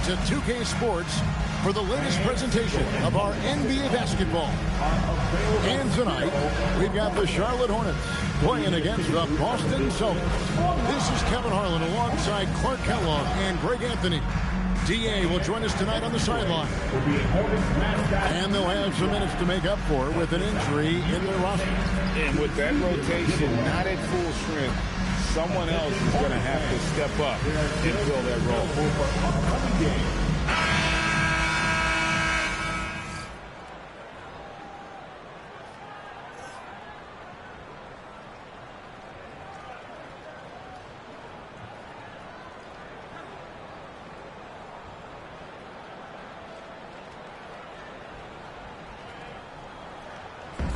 to 2K Sports for the latest presentation of our NBA basketball. And tonight, we've got the Charlotte Hornets playing against the Boston Celtics. This is Kevin Harlan alongside Clark Kellogg and Greg Anthony. DA will join us tonight on the sideline. And they'll have some minutes to make up for with an injury in their roster. And with that rotation not at full strength, someone else is going to have to step up and fill that role.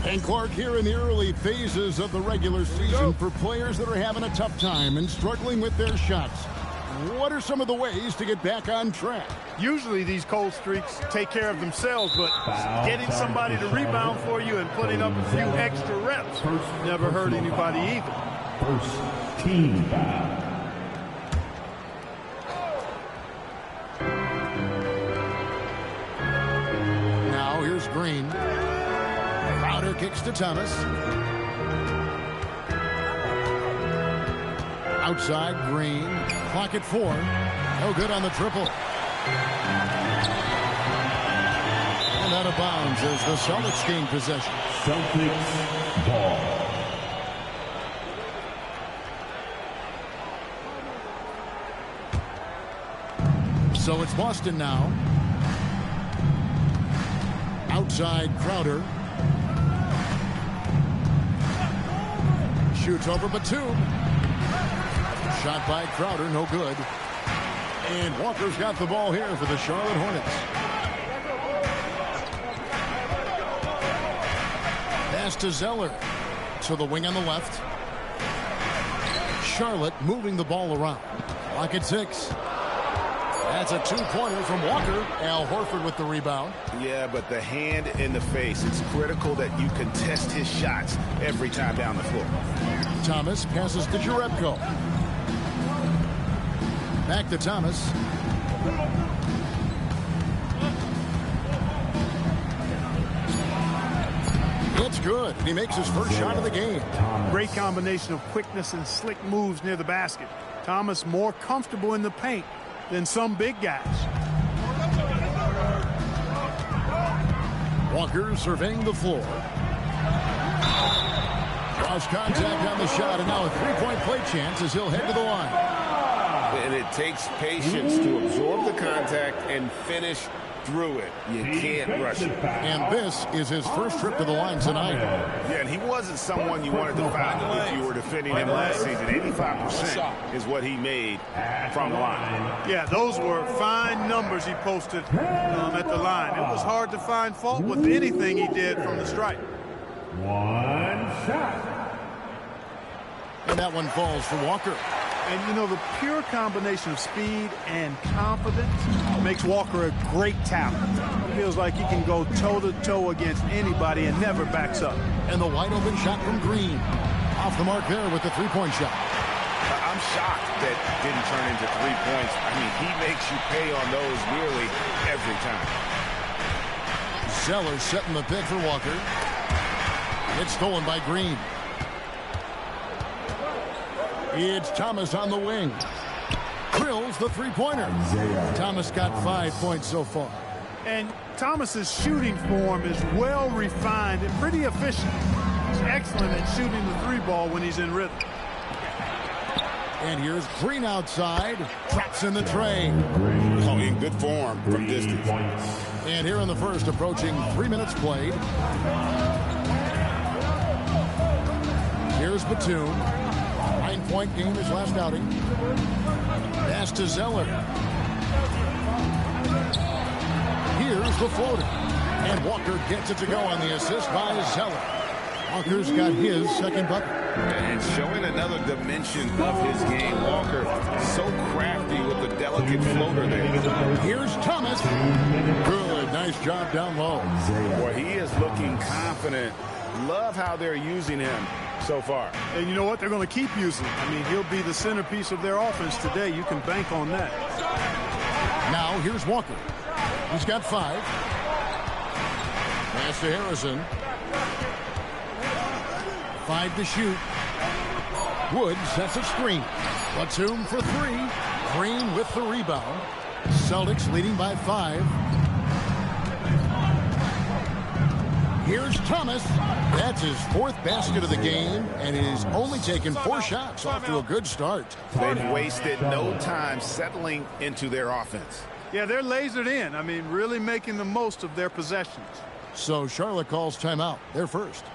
And Clark, here in the early phases of the regular season, for players that are having a tough time and struggling with their shots, what are some of the ways to get back on track? Usually these cold streaks take care of themselves, but getting somebody to rebound for you and putting up a few extra reps never hurt anybody either. First team foul. Now here's Green. Crowder kicks to Thomas. Outside, Green. Clock at 4. No good on the triple. And out of bounds as the Celtics gain possession. Celtics ball. So it's Boston now. Outside, Crowder. Shoots over Batum. Shot by Crowder, no good. And Walker's got the ball here for the Charlotte Hornets. Pass to Zeller. To the wing on the left. Charlotte moving the ball around. Clock at 6. That's a two-pointer from Walker. Al Horford with the rebound. Yeah, but the hand in the face. It's critical that you contest his shots every time down the floor. Thomas passes to Jerebko. Back to Thomas. It's good. He makes his first shot of the game. Great combination of quickness and slick moves near the basket. Thomas more comfortable in the paint than some big guys. Walker surveying the floor. Draws contact on the shot, and now a three-point play chance as he'll head to the line. And it takes patience to absorb the contact and finish through it. You can't rush it. And this is his first trip to the line tonight. Yeah, and he wasn't someone you wanted to foul if you were defending him last season. 85% is what he made from the line. Yeah, those were fine numbers he posted at the line. It was hard to find fault with anything he did from the stripe. One shot. And that one falls for Walker. And, you know, the pure combination of speed and confidence makes Walker a great talent. He feels like he can go toe-to-toe against anybody and never backs up. And the wide-open shot from Green. Off the mark there with the three-point shot. I'm shocked that didn't turn into 3 points. I mean, he makes you pay on those nearly every time. Zeller setting the pick for Walker. It's stolen by Green. It's Thomas on the wing. Drills the three-pointer. Thomas got 5 points so far. And Thomas's shooting form is well refined and pretty efficient. He's excellent at shooting the three ball when he's in rhythm. And here's Green outside. Traps in the tray. Oh, in good form from distance. And here in the first, approaching 3 minutes played. Here's Batum. 9-point game his last outing. Pass to Zeller. Here's the floater. And Walker gets it to go on the assist by Zeller. Walker's got his second bucket. And showing another dimension of his game. Walker so crafty with the delicate floater there. Here's Thomas. Good. Nice job down low. Boy, he is looking confident. Love how they're using him so far. And you know what? They're going to keep using him. I mean, he'll be the centerpiece of their offense today. You can bank on that. Now here's Walker. He's got 5. Pass to Harrison. 5 to shoot. Wood sets a screen. Batum for 3. Green with the rebound. Celtics leading by 5. Here's Thomas. That's his 4th basket of the game, and he's only taken 4 shots. Off to a good start. They've wasted no time settling into their offense. Yeah, they're lasered in. I mean, really making the most of their possessions. So Charlotte calls timeout. They're first.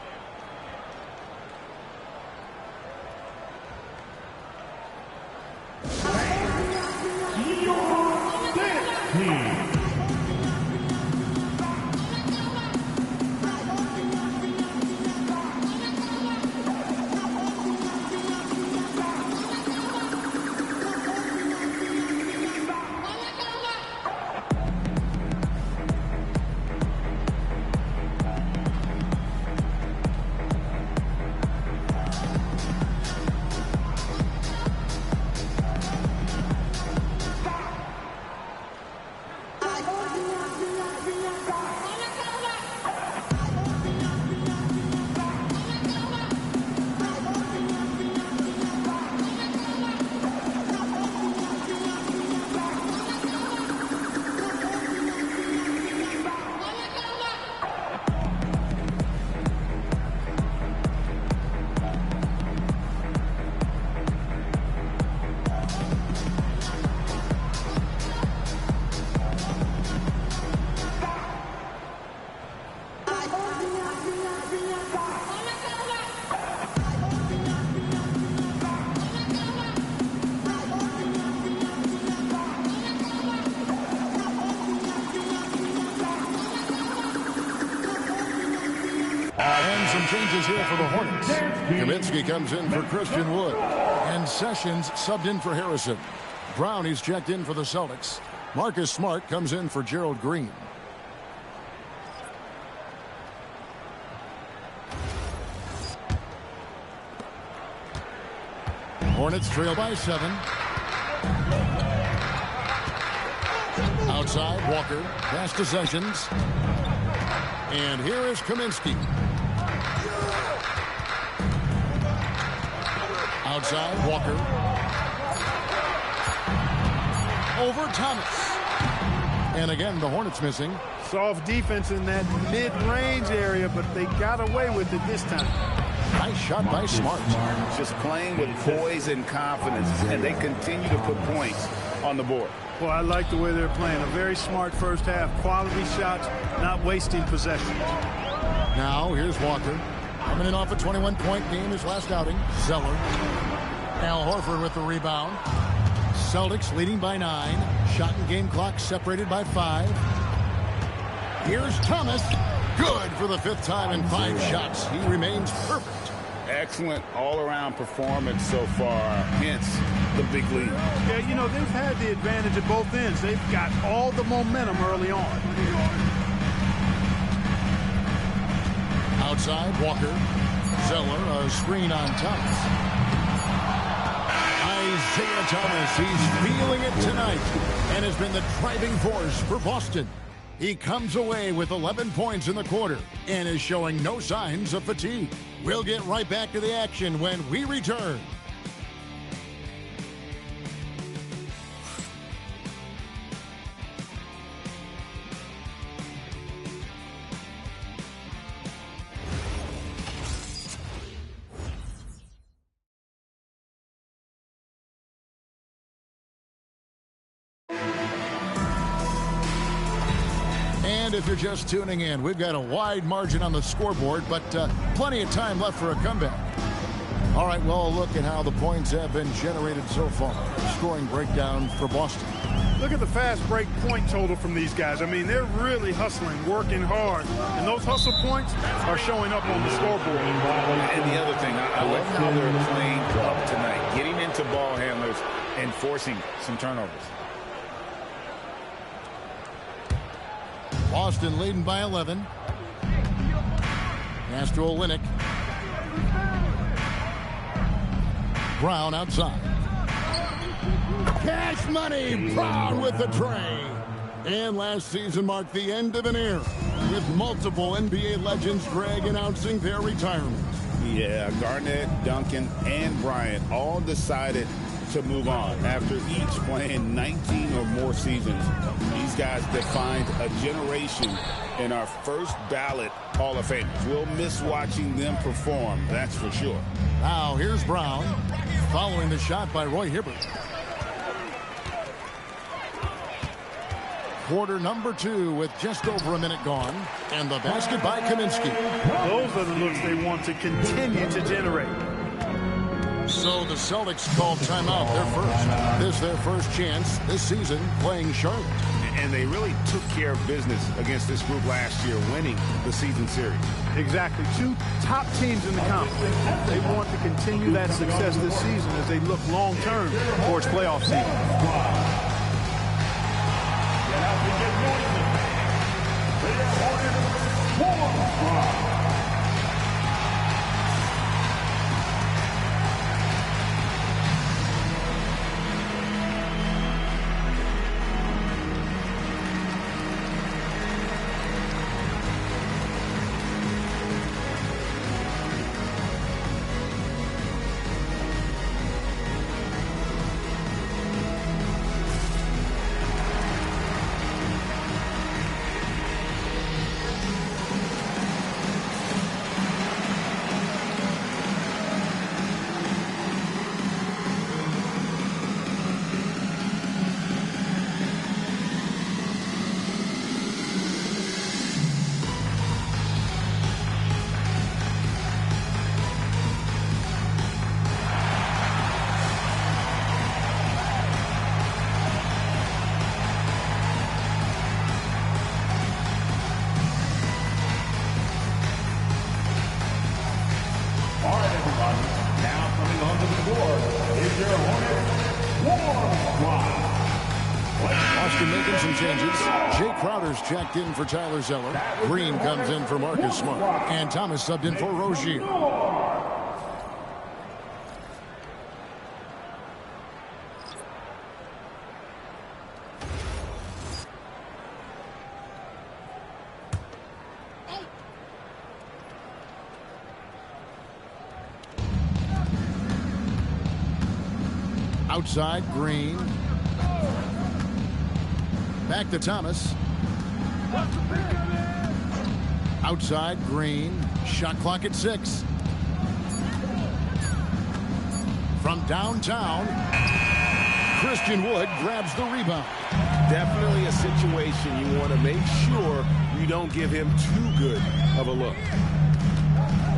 And some changes here for the Hornets. Kaminsky comes in for Christian Wood. And Sessions subbed in for Harrison. Brownie's checked in for the Celtics. Marcus Smart comes in for Gerald Green. Hornets trail by 7. Outside, Walker. Pass to Sessions. And here is Kaminsky. Outside, Walker. Over Thomas. And again, the Hornets missing. Soft defense in that mid-range area, but they got away with it this time. Nice shot by Smart. Just playing with poise and confidence, and they continue to put points on the board. Well, I like the way they're playing. A very smart first half. Quality shots, not wasting possessions. Now, here's Walker. Coming in off a 21-point game his last outing. Zeller. Al Horford with the rebound. Celtics leading by 9. Shot and game clock separated by 5. Here's Thomas. Good for the 5th time in 5 shots. He remains perfect. Excellent all-around performance so far, hence the big lead. Yeah, you know, they've had the advantage at both ends. They've got all the momentum early on. Outside, Walker. Zeller, a screen on Thomas. Isaiah Thomas, he's feeling it tonight and has been the driving force for Boston. He comes away with 11 points in the quarter and is showing no signs of fatigue. We'll get right back to the action when we return. And if you're just tuning in, we've got a wide margin on the scoreboard, but plenty of time left for a comeback. All right, well, look at how the points have been generated so far. Scoring breakdown for Boston. Look at the fast break point total from these guys. I mean, they're really hustling, working hard. And those hustle points are showing up on the scoreboard. And the other thing, I love how they're playing up tonight, getting into ball handlers and forcing some turnovers. Boston leading by 11. Pass to Olynyk. Brown outside. Cash money, Brown with the tray. And last season marked the end of an era, with multiple NBA legends, Greg, announcing their retirement. Yeah, Garnett, Duncan, and Bryant all decided to move on after each playing 19 or more seasons. These guys defined a generation in our first ballot Hall of Famers. We'll miss watching them perform, that's for sure. Now here's Brown, following the shot by Roy Hibbert. Quarter number 2 with just over a minute gone, and the basket by Kaminsky. Those are the looks they want to continue to generate. So the Celtics called timeout, their first. This is their first chance this season playing Charlotte. And they really took care of business against this group last year, winning the season series. Exactly. 2 top teams in the conference. They want to continue that success this season as they look long-term towards playoff season. Making some changes. Jay Crowder's checked in for Tyler Zeller. Green comes in for Marcus Smart. And Thomas subbed in for Rozier. Outside, Green. Back to Thomas. Outside, Green. Shot clock at 6. From downtown, Christian Wood grabs the rebound. Definitely a situation you want to make sure you don't give him too good of a look.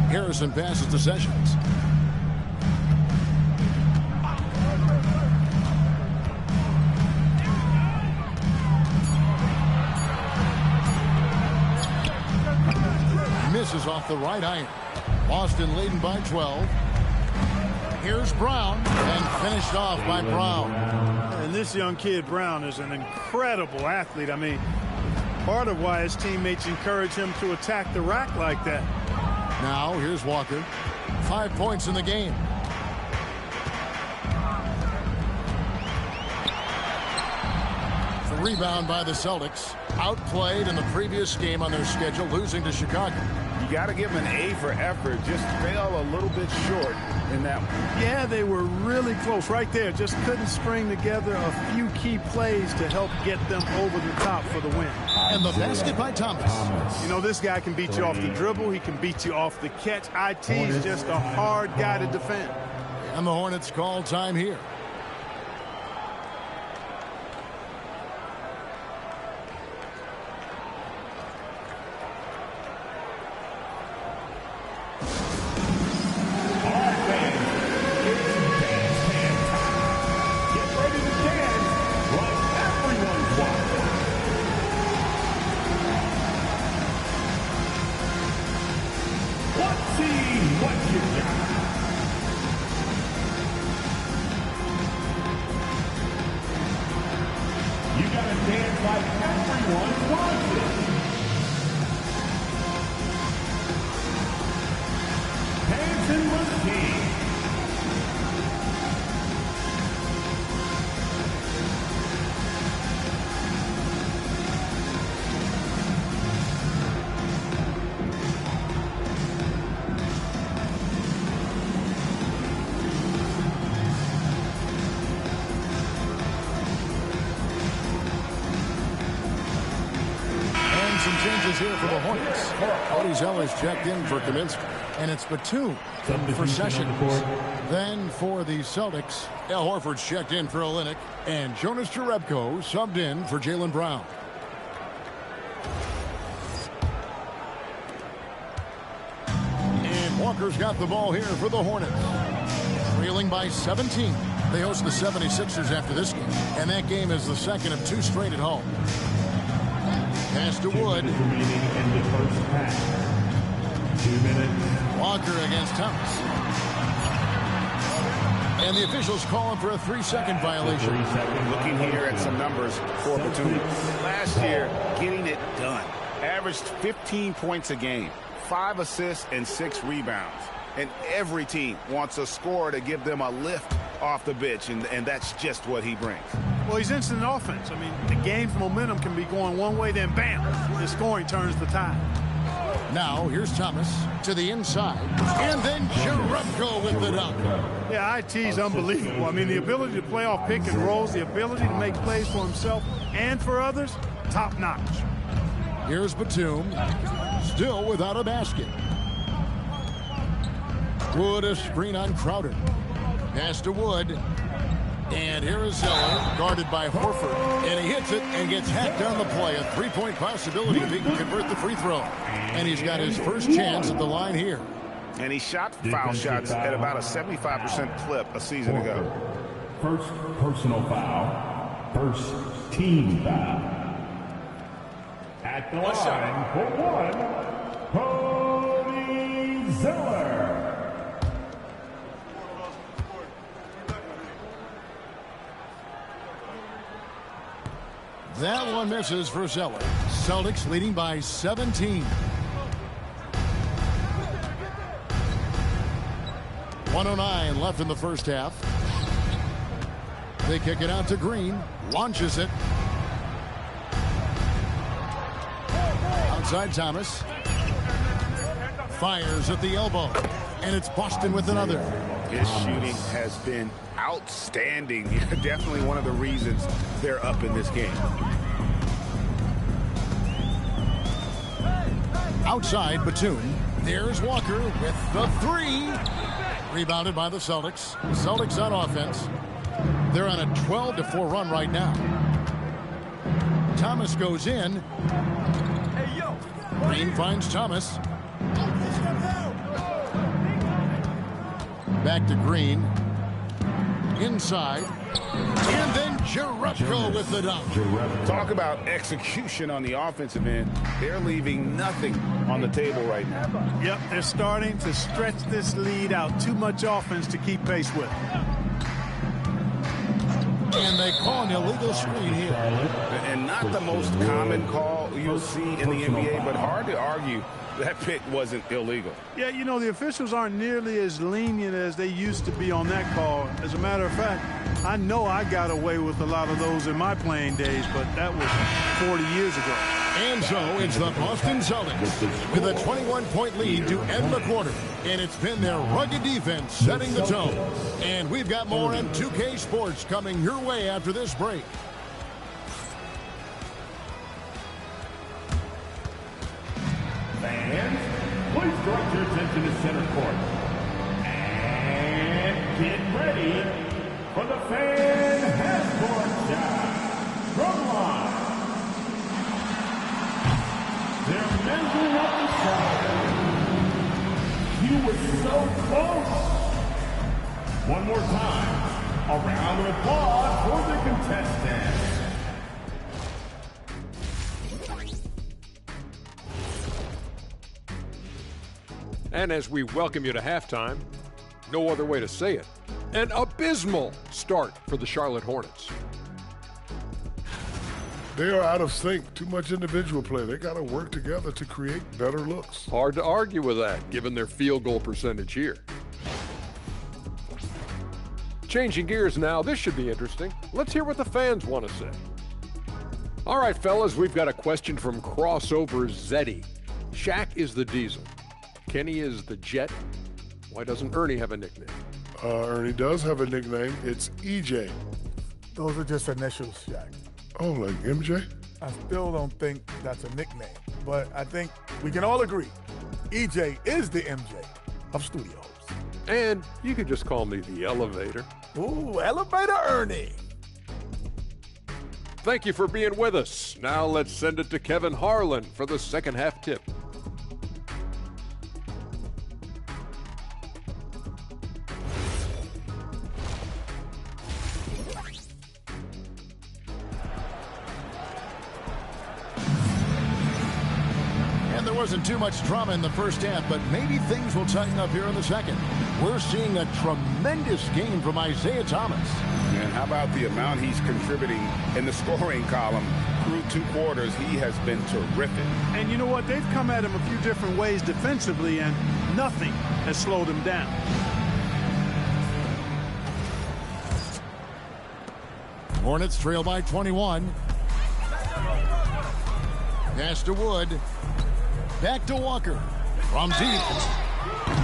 Harrison passes to Sessions. Misses off the right iron. Boston leading by 12. Here's Brown, and finished off by Brown. And this young kid, Brown, is an incredible athlete. I mean, part of why his teammates encourage him to attack the rack like that. Now, here's Walker. 5 points in the game. The rebound by the Celtics. Outplayed in the previous game on their schedule, losing to Chicago. You got to give them an A for effort. Just fell a little bit short in that one. Yeah, they were really close right there. Just couldn't string together a few key plays to help get them over the top for the win. And the basket by Thomas. You know, this guy can beat you off the dribble. He can beat you off the catch. IT's just a hard guy to defend. And the Hornets call time here. is here for the Hornets. Cody Zeller's checked in for Kaminsky. And it's Batum for Sessions. Then for the Celtics, Al Horford's checked in for Olynyk. And Jonas Jerebko subbed in for Jaylen Brown. And Walker's got the ball here for the Hornets. Trailing by 17. They host the 76ers after this game. And that game is the second of 2 straight at home. Pass to Wood. Remaining in the first half. 2 minutes. Walker against Thomas. And the officials calling for a 3-second violation. Looking here at some numbers for Batum. Last year, getting it done. Averaged 15 points a game, 5 assists, and 6 rebounds. And every team wants a scorer to give them a lift off the bench, and that's just what he brings. Well, he's instant offense. I mean, the game's momentum can be going one way, then bam, the scoring turns the tide. Now, here's Thomas to the inside, and then Jerebko with the dunk. Yeah, IT's unbelievable. I mean, the ability to play off pick and rolls, the ability to make plays for himself and for others, top notch. Here's Batum, still without a basket. Wood a screen on Crowder. Pass to Wood. And here is Zeller, guarded by Horford. And he hits it and gets hacked on the play. A 3-point possibility if he can convert the free throw. And he's got his first chance at the line here. And he shot foul shots at about a 75% clip a season ago. First personal foul. First team foul. At the line for 1, Cody Zeller. That one misses for Zeller. Celtics leading by 17. 1:09 left in the first half. They kick it out to Green. Launches it. Outside Thomas. Fires at the elbow. And it's Boston with another. His shooting has been outstanding. Definitely one of the reasons they're up in this game. Outside Batum. There's Walker with the 3. Rebounded by the Celtics. Celtics on offense. They're on a 12-4 run right now. Thomas goes in. Green finds Thomas. Back to Green. Inside. And then Jerebko with the dunk. Talk about execution on the offensive end. They're leaving nothing on the table right now. Yep, they're starting to stretch this lead out. Too much offense to keep pace with. And they call an illegal screen here. And not the most common call you'll see in the NBA, but hard to argue that pick wasn't illegal. Yeah, you know, the officials aren't nearly as lenient as they used to be on that call. As a matter of fact, I know I got away with a lot of those in my playing days, but that was 40 years ago. And so it's the Boston Celtics with a 21-point lead to end the quarter. And it's been their rugged defense setting the tone. And we've got more on 2K Sports coming your way after this break. Fans, please direct your attention to center court. And get ready for the fan half-court shot. From line. They're measuring up the shot. He was so close. One more time. A round of applause for the contestants. And as we welcome you to halftime, no other way to say it, an abysmal start for the Charlotte Hornets. They are out of sync. Too much individual play. They got to work together to create better looks. Hard to argue with that, given their field goal percentage here. Changing gears now, this should be interesting. Let's hear what the fans want to say. All right, fellas, we've got a question from Crossover Zeddy. Shaq is the Diesel. Kenny is the Jet. Why doesn't Ernie have a nickname? Ernie does have a nickname. It's EJ. Those are just initials, Shaq. Oh, like MJ? I still don't think that's a nickname, but I think we can all agree EJ is the MJ of studios. And you could just call me the Elevator. Ooh, Elevator Ernie. Thank you for being with us. Now let's send it to Kevin Harlan for the second half tip. Wasn't too much drama in the first half, but maybe things will tighten up here in the second. We're seeing a tremendous game from Isaiah Thomas. And how about the amount he's contributing in the scoring column through 2 quarters? He has been terrific. And you know what? They've come at him a few different ways defensively, and nothing has slowed him down. Hornets trail by 21. Pass to Wood. Back to Walker. From deep.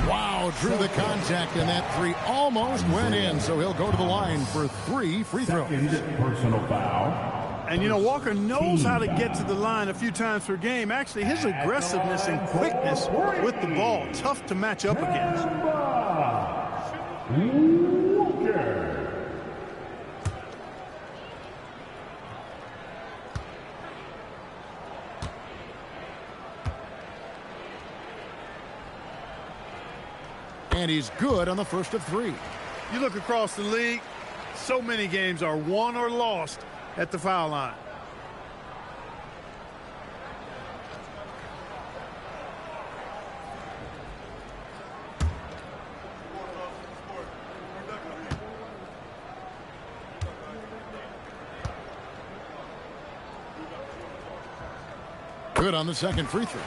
Wow, drew the contact, and that 3 almost went in, so he'll go to the line for 3 free throws. Personal foul. And, you know, Walker knows how to get to the line a few times per game. Actually, his aggressiveness and quickness with the ball, tough to match up against. And he's good on the first of 3. You look across the league, so many games are won or lost at the foul line. Good on the second free throw.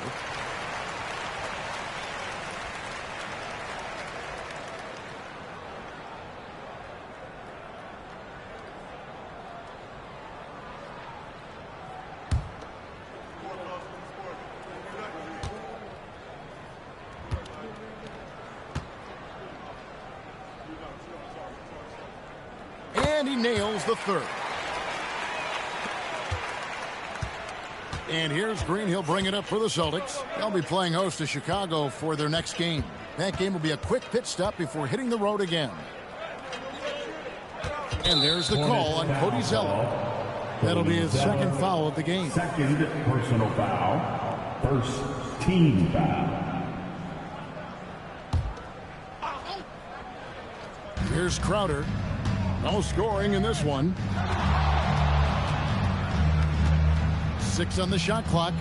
And he nails the third. And here's Green. He'll bring it up for the Celtics. They'll be playing host to Chicago for their next game. That game will be a quick pit stop before hitting the road again. And there's the call on Cody Zeller. That'll be his second foul of the game. Second personal foul. First team foul. Here's Crowder. No scoring in this one. 6 on the shot clock.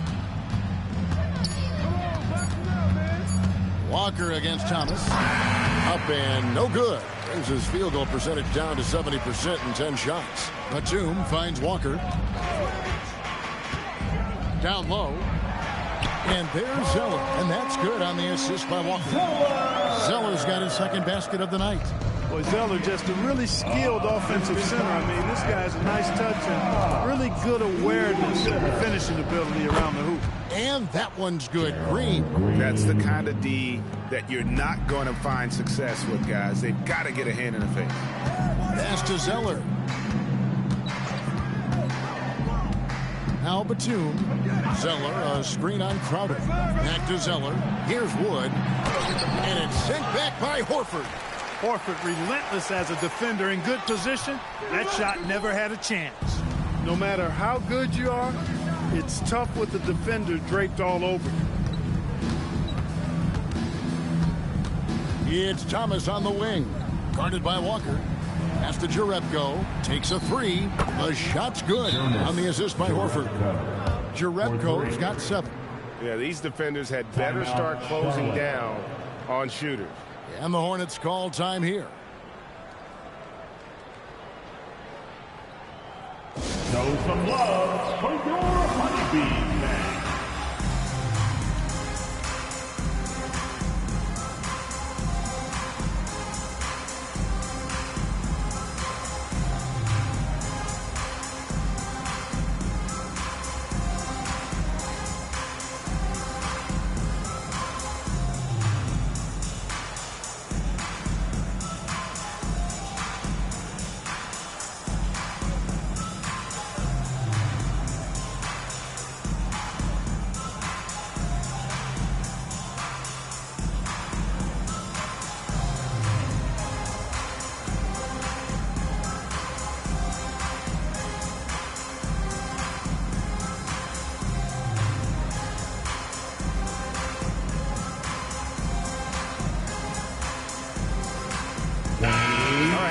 Walker against Thomas. Up and no good. Brings his field goal percentage down to 70% in 10 shots. Batum finds Walker. Down low. And there's Zeller. And that's good on the assist by Walker. Zeller's got his second basket of the night. Boy, Zeller just a really skilled offensive center. I mean, this guy has a nice touch and really good awareness and finishing ability around the hoop. And that one's good. Green. That's the kind of D that you're not going to find success with, guys. They've got to get a hand in the face. Pass to Zeller. Now Batum. Zeller, a screen on Crowder. Back to Zeller. Here's Wood. And it's sent back by Horford. Horford relentless as a defender in good position. That shot never had a chance. No matter how good you are, it's tough with the defender draped all over you. It's Thomas on the wing. Guarded by Walker. Pass to Jerebko. Takes a 3. The shot's good on the assist by Horford. Jerebko's got 7. Yeah, these defenders had better start closing down on shooters. And the Hornets call time here. Show some love for your Honeybee man.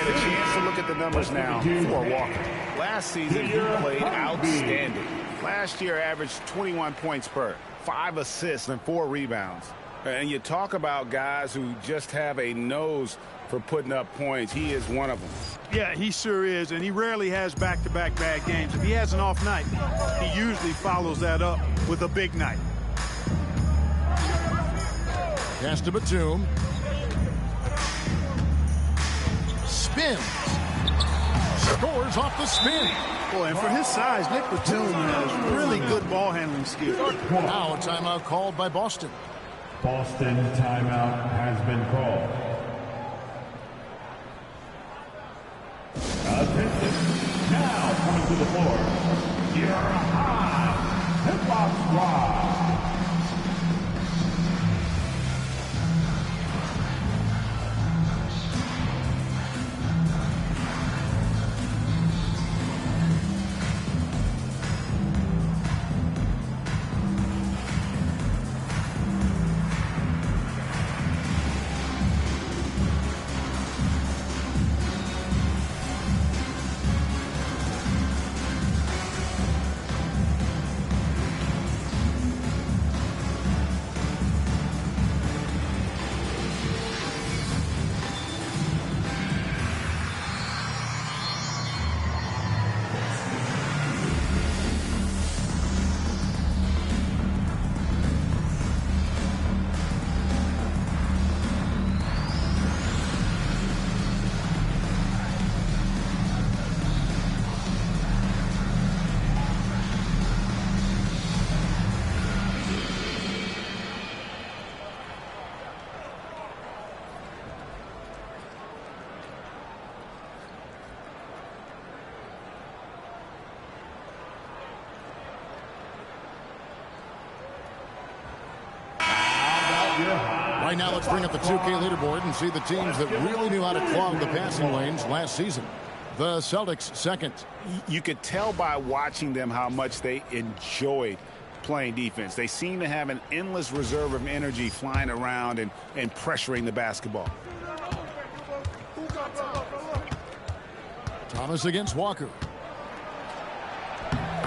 And a chance to look at the numbers now for Walker. Last season, he played outstanding. Last year, averaged 21 points per, 5 assists, and 4 rebounds. And you talk about guys who just have a nose for putting up points. He is one of them. Yeah, he sure is, and he rarely has back-to-back bad games. If he has an off night, he usually follows that up with a big night. Pass to Batum. Spins. Scores off the spin. Boy, and for his size, Nick Batum has really good ball handling skills. Now a timeout called by Boston. Boston timeout has been called. Attention. Now coming to the floor, your high hip-hop squad. Right now, let's bring up the 2K leaderboard and see the teams that really knew how to clog the passing lanes last season. The Celtics second. You could tell by watching them how much they enjoyed playing defense. They seem to have an endless reserve of energy flying around and pressuring the basketball. Thomas against Walker.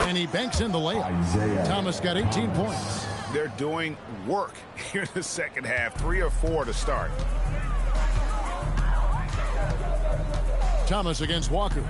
And he banks in the layup. Thomas got 18 points. They're doing work here in the second half. 3 or 4 to start. Thomas against Walker.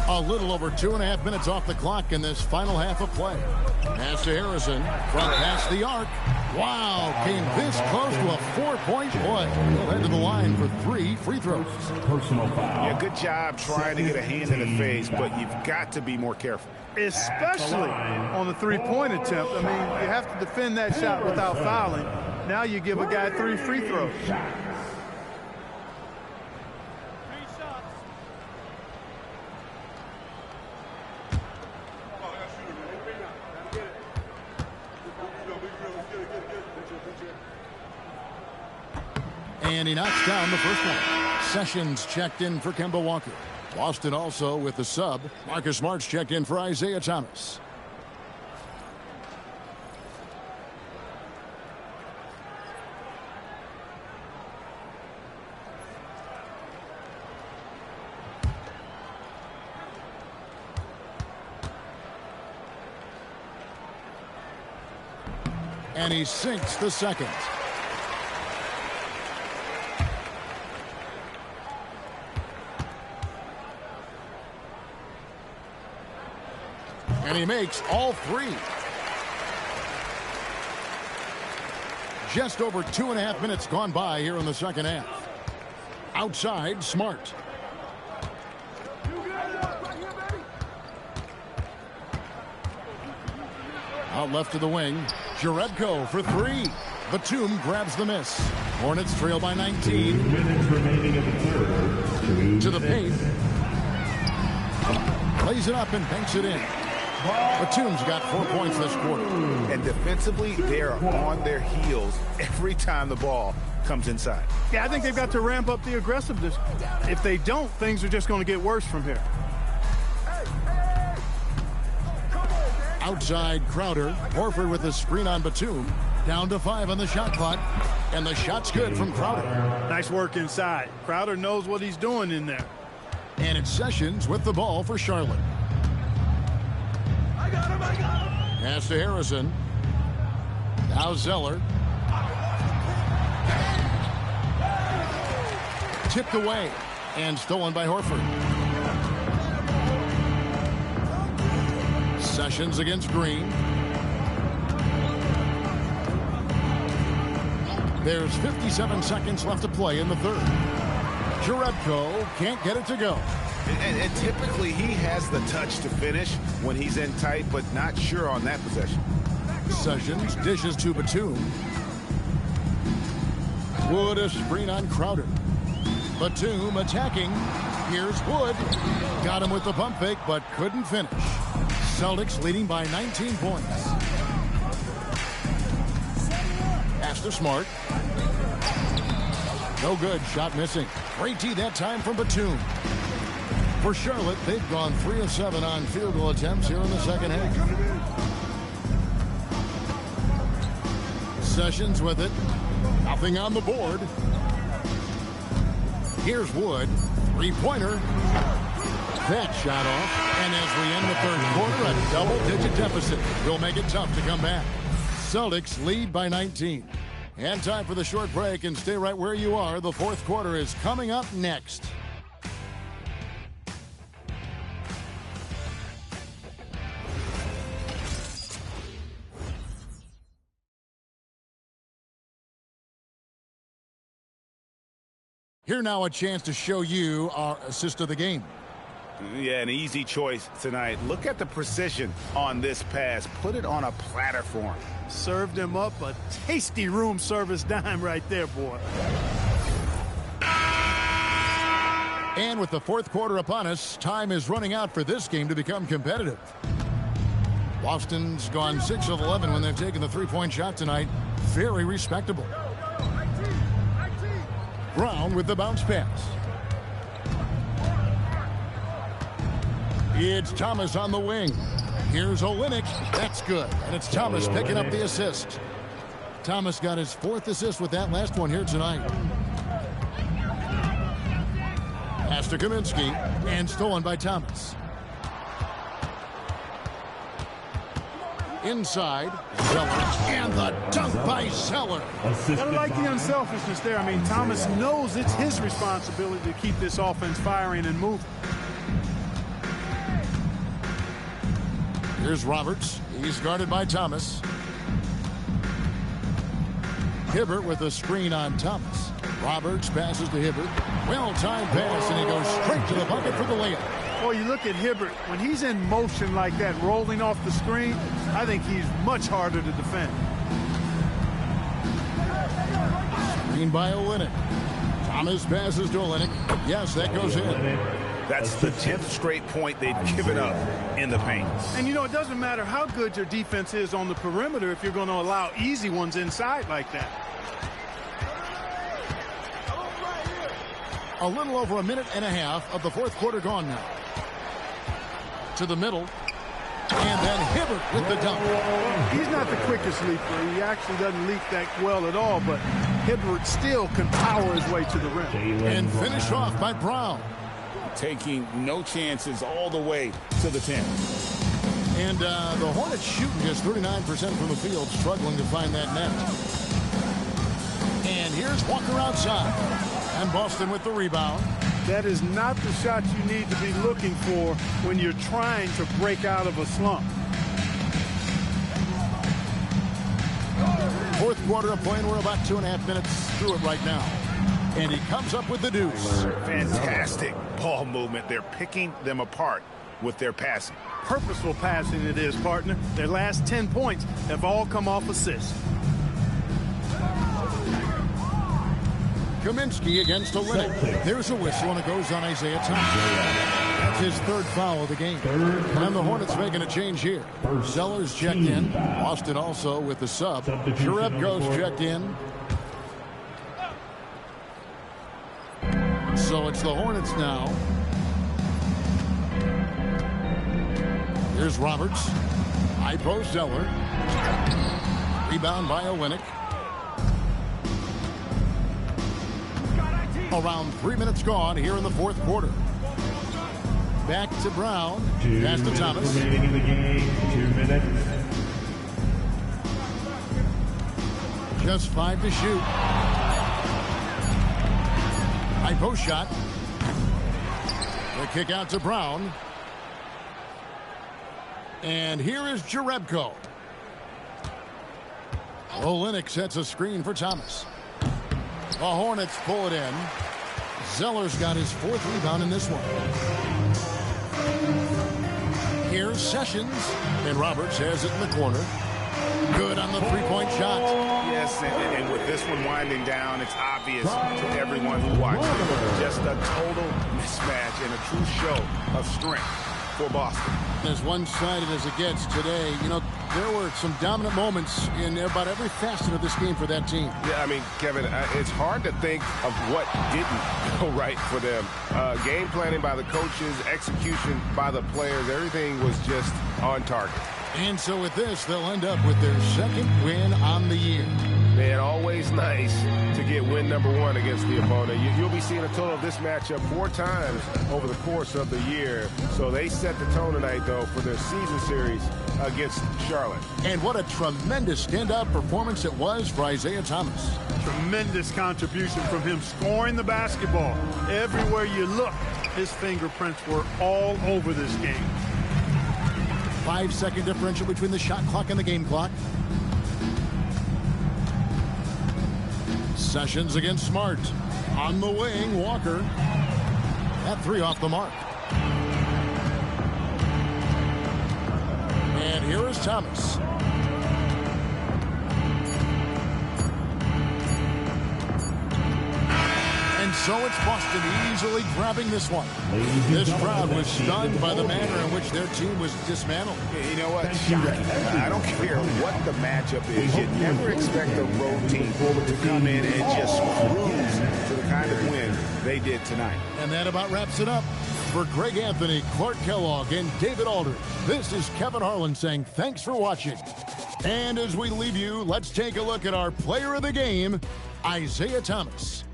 A little over 2.5 minutes off the clock in this final half of play. Pass to Harrison. Front pass the arc. Wow, came this close to a 4-point play. He'll head to the line for 3 free throws. Personal foul. Yeah, good job trying to get a hand in the face, but you've got to be more careful. Especially on the three-point attempt. I mean, you have to defend that shot without fouling. Now you give a guy 3 free throws. And he knocks down the first one. Sessions checked in for Kemba Walker. Boston also with the sub. Marcus Smart's checked in for Isaiah Thomas. And he sinks the second. And he makes all 3. Just over 2.5 minutes gone by here in the second half. Outside, Smart. Out left to the wing. Jerebko for 3. Batum grabs the miss. Hornets trail by 19. 2 minutes remaining in the third. To the paint. Plays it up and banks it in. Batum's got 4 points this quarter. And defensively, they're on their heels every time the ball comes inside. Yeah, I think they've got to ramp up the aggressiveness. If they don't, things are just going to get worse from here. Outside, Crowder. Horford with a screen on Batum. Down to 5 on the shot clock. And the shot's good from Crowder. Nice work inside. Crowder knows what he's doing in there. And it's Sessions with the ball for Charlotte. I got him. Pass to Harrison. Now Zeller. Tipped away and stolen by Horford. Sessions against Green. There's 57 seconds left to play in the third. Jerebko can't get it to go. And typically he has the touch to finish when he's in tight, but not sure on that possession. Sessions dishes to Batum. Wood a screen on Crowder. Batum attacking. Here's Wood. Got him with the pump fake, but couldn't finish. Celtics leading by 19 points. Pass to Smart. No good. Shot missing. Great D that time from Batum. For Charlotte, they've gone 3 of 7 on field goal attempts here in the second half. Sessions with it. Nothing on the board. Here's Wood. Three-pointer. That shot off. And as we end the third quarter, a double-digit deficit will make it tough to come back. Celtics lead by 19. And time for the short break, and stay right where you are. The fourth quarter is coming up next. Here now a chance to show you our assist of the game. Yeah, an easy choice tonight. Look at the precision on this pass. Put it on a platter for him. Served him up a tasty room service dime right there, boy. And with the fourth quarter upon us, time is running out for this game to become competitive. Boston's gone 6 of 11 when they've taken the three-point shot tonight. Very respectable. Brown with the bounce pass. It's Thomas on the wing. Here's Olynyk. That's good. And it's Thomas picking up the assist. Thomas got his 4th assist with that last one here tonight. Pass to Kaminsky. And stolen by Thomas. Inside, Zeller, and the dunk by Zeller. I like the unselfishness there. I mean, Thomas knows it's his responsibility to keep this offense firing and moving. Here's Roberts. He's guarded by Thomas. Hibbert with a screen on Thomas. Roberts passes to Hibbert. Well-timed pass, and he goes straight to the bucket for the layup. Boy, you look at Hibbert. When he's in motion like that, rolling off the screen, I think he's much harder to defend. Screen by Olynyk. Thomas passes to Olynyk. Yes, that goes in. That's the 10th straight point they've given up in the paint. And, you know, it doesn't matter how good your defense is on the perimeter if you're going to allow easy ones inside like that. A little over a minute and a half of the fourth quarter gone now. To the middle. And then Hibbert with the dunk. He's not the quickest leaper. He actually doesn't leap that well at all, but Hibbert still can power his way to the rim. And finish off by Brown. Taking no chances all the way to the 10. And the Hornets shooting just 39% from the field, struggling to find that net. And here's Walker outside. And Boston with the rebound. That is not the shot you need to be looking for when you're trying to break out of a slump. Fourth quarter of play, and we're about 2.5 minutes through it right now. And he comes up with the deuce. Fantastic ball movement. They're picking them apart with their passing. Purposeful passing it is, partner. Their last 10 points have all come off assists. Kaminsky against Olynyk. There's a whistle, and it goes on Isaiah Thomas. That's his 3rd foul of the game. And the Hornets making a change here. Zeller's checked in. Austin also with the sub. Jerebko's checked in. So it's the Hornets now. Here's Roberts. High post Zeller. Rebound by Olynyk. Around 3 minutes gone here in the fourth quarter. Back to Brown. Pass to Thomas. Remaining in the game, 2 minutes. Just 5 to shoot. High post shot. The kick out to Brown. And here is Jerebko. Olynyk sets a screen for Thomas. The Hornets pull it in. Zeller's got his 4th rebound in this one. Here's Sessions. And Roberts has it in the corner. Good on the three-point shot. Yes, and with this one winding down, it's obvious to everyone who watches. Just a total mismatch and a true show of strength for Boston. As one-sided as it gets today, you know, there were some dominant moments in about every facet of this game for that team. Yeah, I mean, Kevin, it's hard to think of what didn't go right for them. Game planning by the coaches, execution by the players, everything was just on target. And so with this, they'll end up with their 2nd win on the year. Man, always nice to get win number 1 against the opponent. You'll be seeing a total of this matchup 4 times over the course of the year. So they set the tone tonight, though, for their season series against Charlotte. And what a tremendous standout performance it was for Isaiah Thomas. Tremendous contribution from him scoring the basketball. Everywhere you look, his fingerprints were all over this game. 5-second differential between the shot clock and the game clock. Sessions against Smart. On the wing, Walker. That 3 off the mark. And here is Thomas. And so it's Boston easily grabbing this one. This crowd was stunned by the manner in which their team was dismantled. You know what? Shocking. I don't care what the matchup is. You never expect a road team to come in and just cruise to the kind of win they did tonight. And that about wraps it up. For Greg Anthony, Clark Kellogg, and David Aldridge, this is Kevin Harlan saying thanks for watching. And as we leave you, let's take a look at our player of the game, Isaiah Thomas.